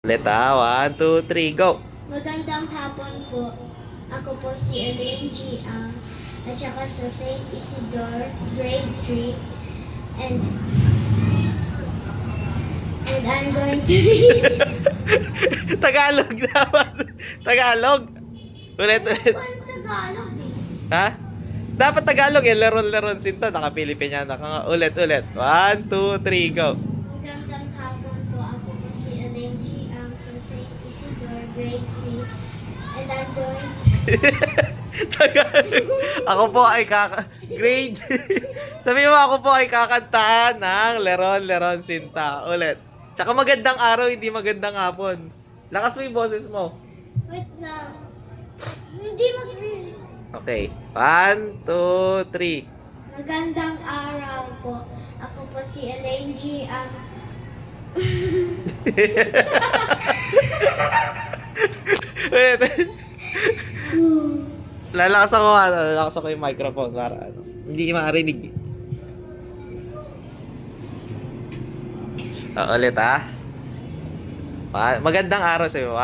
Ulit ha. 1, 2, 3, go! Magandang hapon po. Ako po si Elaine G. At saka sa St. Isidore, grade 3. And I'm going to... Tagalog dapat. Tagalog. Ulit. Ano Tagalog eh? Ha? Dapat Tagalog eh. Leron-leron sinta. Naka-Pilipiniana ka nga. Ulit. 1, 2, 3, go! Magandang hapon po. Ako po si Elaine G. Sa St. Isidore, grade 3. And I'm going Tagalog. Ako po ay grade. Sabi mo ako po ay kakantahan ng Leron-leron sinta. Ulit. Tsaka magandang araw, hindi magandang hapon. Lakas mo yung boses mo. Wait lang. Hindi mag... Okay. 1, 2, 3. Magandang araw po. Ako po si Elaine G. Wait. Lalakas ako yung microphone para hindi marinig. Ulit ha. Magandang araw sa'yo.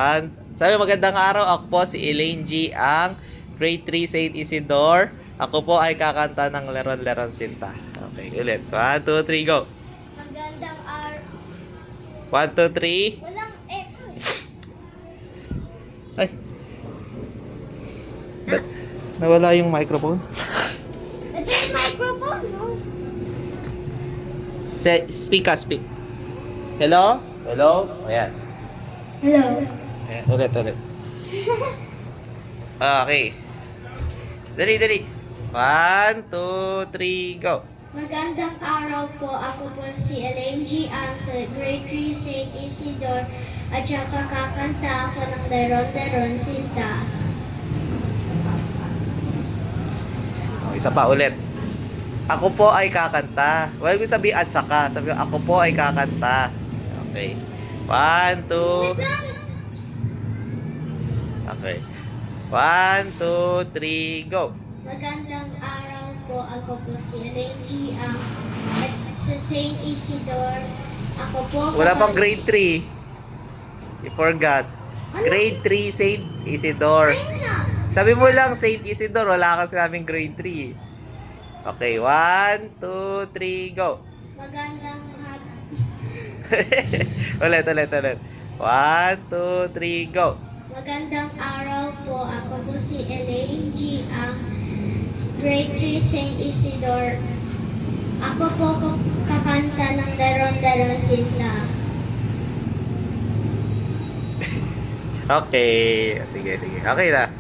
Sabi magandang araw. Ako po si Elaine G. ang grade 3 St. Isidore. Ako po ay kakanta ng Leron-leron sinta. Okay, ulit. 1, 2, 3, go! Magandang araw. 1, 2, 3. Walang echo. Ay. Ba't nawala yung microphone? Ito yung microphone, no? Speak. Hello? Ayan. Hello. Ayan, ulit. Okay. Dali. 1, 2, 3, go! Magandang araw po. Ako po si Elaine G. sa grade 3 St. Isidore at saka kakanta ako ng Leron-leron sinta. Isa pa ulit. Ako po ay kakanta. Huwag mo sabihin at saka. Sabi ako po ay kakanta. Okay. 1, 2. Okay. 1, 2, 3, go! Magandang araw po. Ako po si Elaine G. At sa St. Isidore. Ako po... Wala pang grade 3. You forgot. Grade 3 St. Isidore. Ayun na. Sabi mo lang St. Isidore, wala kasi kaming grade 3. Okay, 1, 2, 3, go! Magandang hapon. ulit. 1, 2, 3, go! Magandang araw po. Ako po si Elaine G. Grade 3 St. Isidore. Ako po kakanta ng Leron-leron sinta. Okay. Sige. Okay na.